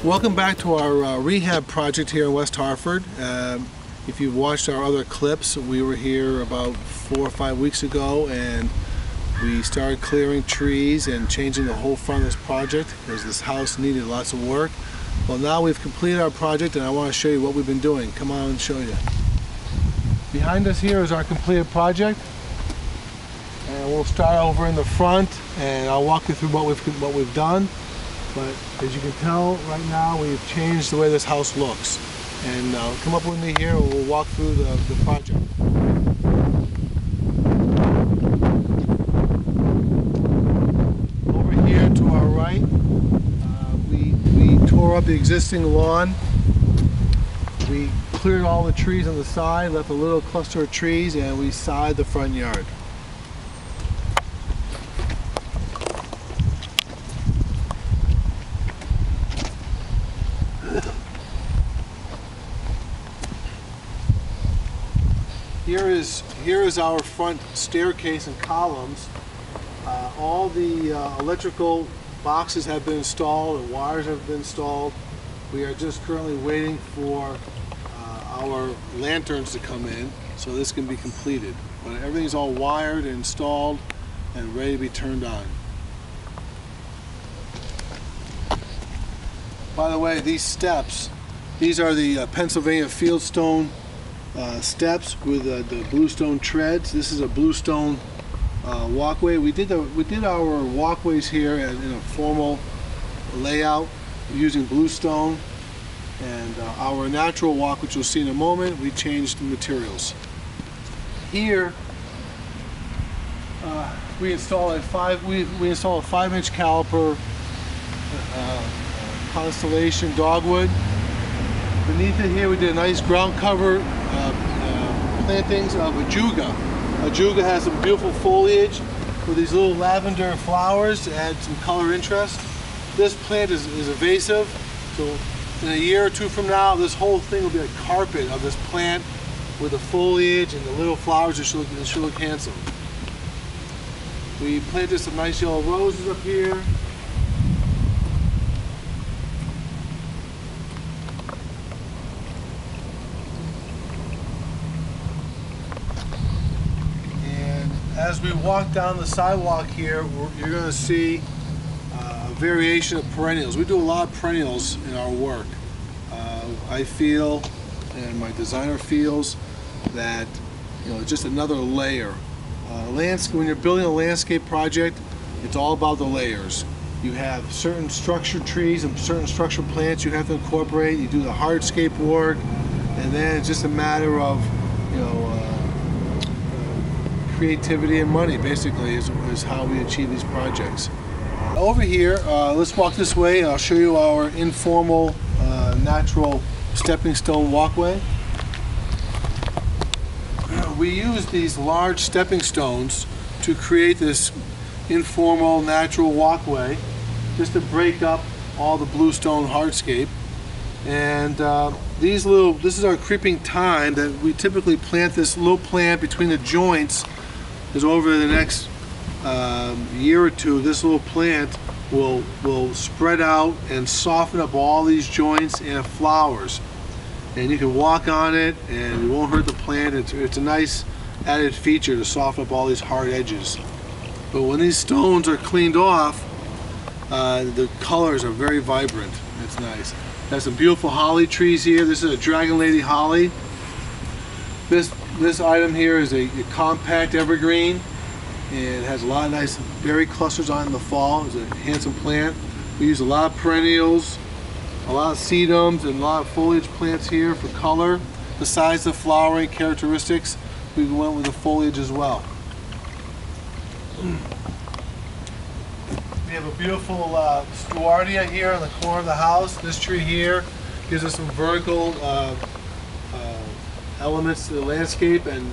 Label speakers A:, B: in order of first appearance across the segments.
A: Welcome back to our rehab project here in West Hartford. If you've watched our other clips, we were here about 4 or 5 weeks ago and we started clearing trees and changing the whole front of this project because this house needed lots of work. Well, now we've completed our project and I want to show you what we've been doing. Come on and show you. Behind us here is our completed project, and we'll start over in the front and I'll walk you through what we've done. But as you can tell right now, we've changed the way this house looks. And come up with me here and we'll walk through the project. Over here to our right, we tore up the existing lawn. We cleared all the trees on the side, left a little cluster of trees, and we sod the front yard. Here is our front staircase and columns. All the electrical boxes have been installed and wires have been installed. We are just currently waiting for our lanterns to come in so this can be completed. But everything's all wired and installed and ready to be turned on. By the way, these steps, these are the Pennsylvania fieldstone steps with the bluestone treads. This is a bluestone walkway. We did our walkways here in a formal layout using bluestone, and our natural walk, which you'll see in a moment, we changed the materials. Here we install a 5-inch caliper Constellation dogwood. Beneath it here we did a nice ground cover plantings of ajuga. Ajuga has some beautiful foliage with these little lavender flowers to add some color interest. This plant is invasive, so in a year or two from now this whole thing will be a carpet of this plant with the foliage and the little flowers. It should look handsome. We planted some nice yellow roses up here. As we walk down the sidewalk here, you're going to see a variation of perennials. We do a lot of perennials in our work. I feel, and my designer feels, that just another layer. When you're building a landscape project, it's all about the layers. You have certain structured trees and certain structured plants you have to incorporate. You do the hardscape work, and then it's just a matter of creativity and money, basically, is how we achieve these projects. Over here, let's walk this way and I'll show you our informal natural stepping stone walkway. We use these large stepping stones to create this informal natural walkway just to break up all the bluestone hardscape. And this is our creeping thyme that we typically plant. This little plant between the joints is over the next year or two. This little plant will spread out and soften up all these joints and flowers, and you can walk on it and it won't hurt the plant. It's a nice added feature to soften up all these hard edges. But when these stones are cleaned off, the colors are very vibrant. It's nice. There's some beautiful holly trees here. This is a Dragon Lady holly. This item here is a compact evergreen, and it has a lot of nice berry clusters on it in the fall. It's a handsome plant. We use a lot of perennials, a lot of sedums, and a lot of foliage plants here for color. Besides the flowering characteristics, we went with the foliage as well. We have a beautiful Stewardia here in the corner of the house. This tree here gives us some vertical elements to the landscape, and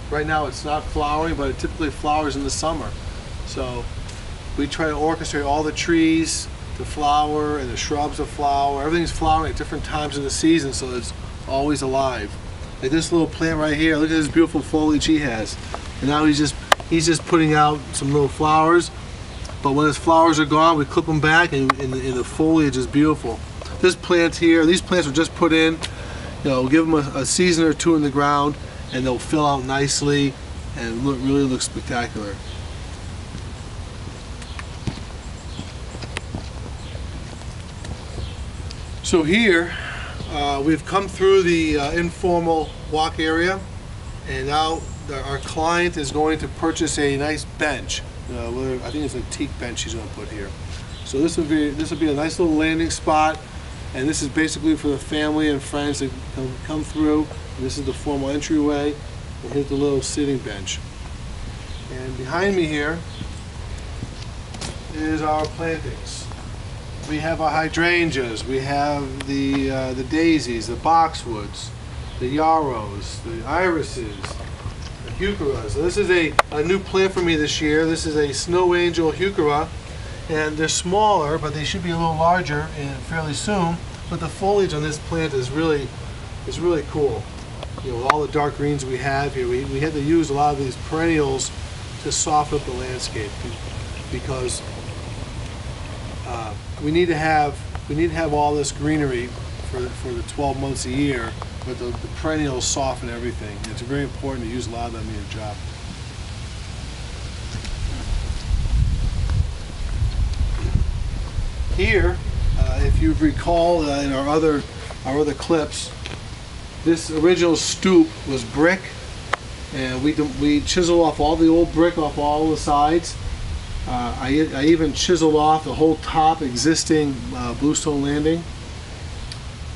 A: right now it's not flowering, but it typically flowers in the summer. So we try to orchestrate all the trees to flower and the shrubs to flower. Everything's flowering at different times of the season, so it's always alive. Like this little plant right here, look at this beautiful foliage he has. And now he's just putting out some little flowers. But when his flowers are gone, we clip them back, and the foliage is beautiful. this plant here, these plants were just put in. We'll give them a season or two in the ground, and they'll fill out nicely and really look spectacular. So here, we've come through the informal walk area, and now our client is going to purchase a nice bench. I think it's a teak bench she's going to put here. So this will be a nice little landing spot, and this is basically for the family and friends that come through. And this is the formal entryway, and here's the little sitting bench. And behind me here is our plantings. We have our hydrangeas, we have the daisies, the boxwoods, the yarrows, the irises, the heucheras. So this is a new plant for me this year. This is a snow angel heuchera, and they're smaller, but they should be a little larger and fairly soon. But the foliage on this plant is really cool. With all the dark greens we have here, we had to use a lot of these perennials to soften up the landscape, because we need to have all this greenery for the 12 months a year, but the perennials soften everything. It's very important to use a lot of them in your job. Here, if you recall in our other clips, this original stoop was brick, and we chiseled off all the old brick off all the sides. I even chiseled off the whole top existing bluestone landing,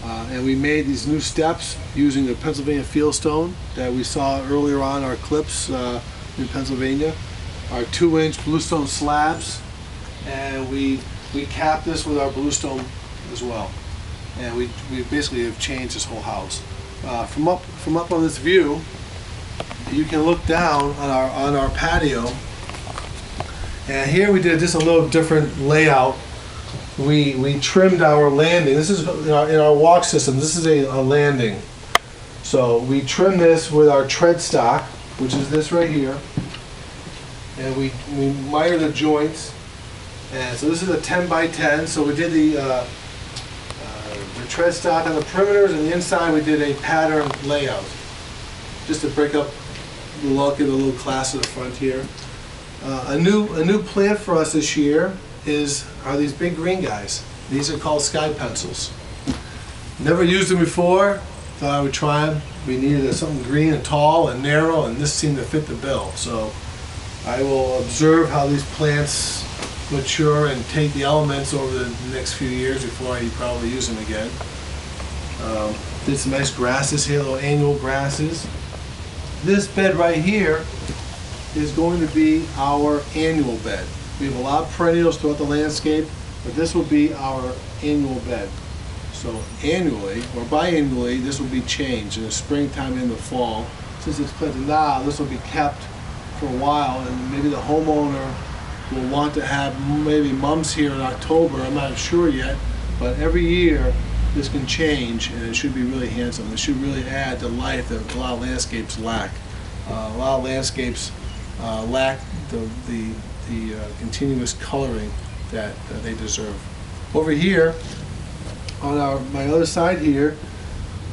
A: and we made these new steps using the Pennsylvania fieldstone that we saw earlier on our clips in Pennsylvania. Our 2-inch bluestone slabs, and we capped this with our bluestone as well. And we basically have changed this whole house. From up on this view, you can look down on our patio. And here we did just a little different layout. We trimmed our landing. This is in our walk system. This is a landing. So we trimmed this with our tread stock, which is this right here, and we miter the joints. And so this is a 10 by 10. So we did the tread stock on the perimeters, and the inside we did a pattern layout, just to break up the look and a little class of the front here. A new plant for us this year are these big green guys. These are called sky pencils. Never used them before. Thought I would try them. We needed something green and tall and narrow, and this seemed to fit the bill. So I will observe how these plants mature and take the elements over the next few years before I probably use them again. Did some nice grasses here, little annual grasses. This bed right here is going to be our annual bed. We have a lot of perennials throughout the landscape, but this will be our annual bed. So annually or biannually, this will be changed in the springtime and in the fall. Since it's planted now, this will be kept for a while, and maybe the homeowner will want to have maybe mums here in October. I'm not sure yet, but every year this can change, and it should be really handsome. This should really add the life that a lot of landscapes lack. A lot of landscapes lack the continuous coloring that they deserve. Over here, on my other side here,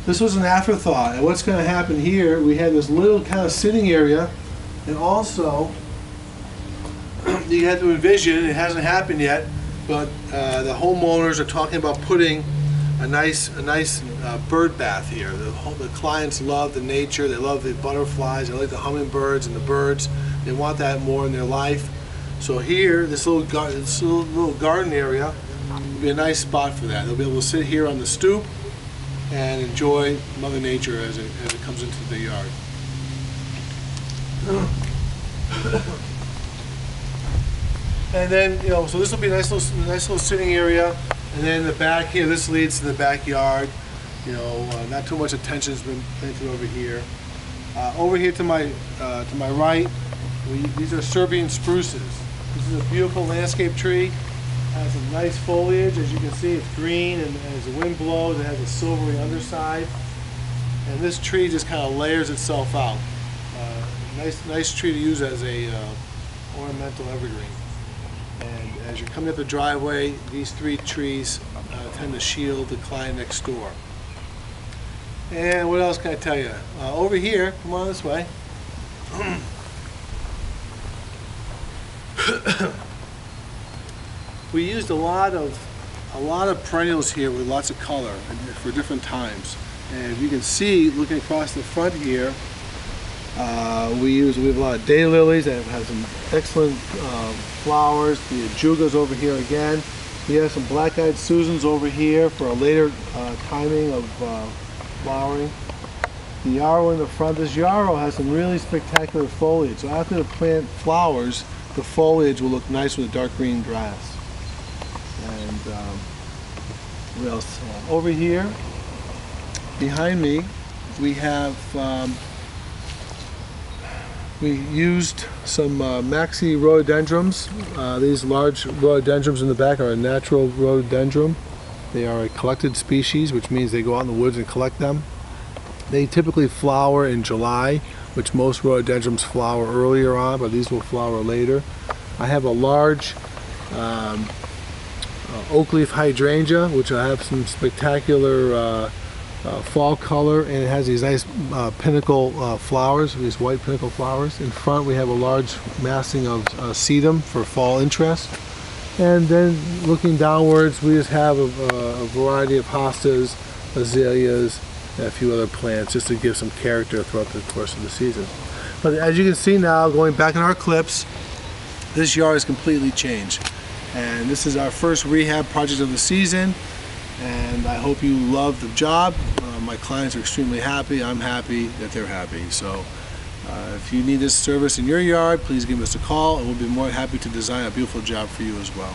A: this was an afterthought. And what's going to happen here, we had this little kind of sitting area, and also you have to envision, it hasn't happened yet, but the homeowners are talking about putting a nice bird bath here. The clients love the nature, they love the butterflies, they like the hummingbirds and the birds. They want that more in their life. So here, this little garden area will be a nice spot for that. They'll be able to sit here on the stoop and enjoy Mother Nature as it comes into the yard. And then, so this will be a nice little sitting area. And then in the back here, this leads to the backyard. Not too much attention has been painted over here. Over here to my right, these are Serbian spruces. This is a beautiful landscape tree. It has some nice foliage. As you can see, it's green, and as the wind blows, it has a silvery underside. And this tree just kind of layers itself out. Nice tree to use as a ornamental evergreen. And as you're coming up the driveway, these 3 trees tend to shield the client next door. And what else can I tell you? Over here, come on this way. We used a lot of perennials here with lots of color for different times. And you can see, looking across the front here, we have a lot of daylilies that have some excellent flowers. The ajugas over here again. We have some black-eyed Susans over here for a later timing of flowering. The yarrow in the front. This yarrow has some really spectacular foliage. So after the plant flowers, the foliage will look nice with a dark green grass. And what else? Over here, behind me, we have we used some maxi rhododendrons. These large rhododendrons in the back are a natural rhododendron. They are a collected species, which means they go out in the woods and collect them. They typically flower in July, which most rhododendrons flower earlier on, but these will flower later. I have a large oak leaf hydrangea, which I have some spectacular fall color, and it has these nice pinnacle flowers, these white pinnacle flowers. In front we have a large massing of sedum for fall interest. And then looking downwards, we just have a variety of hostas, azaleas, and a few other plants just to give some character throughout the course of the season. But as you can see now, going back in our clips, this yard is completely changed. And this is our first rehab project of the season. And I hope you love the job. My clients are extremely happy. I'm happy that they're happy. So if you need this service in your yard, please give us a call, and we'll be more than happy to design a beautiful job for you as well.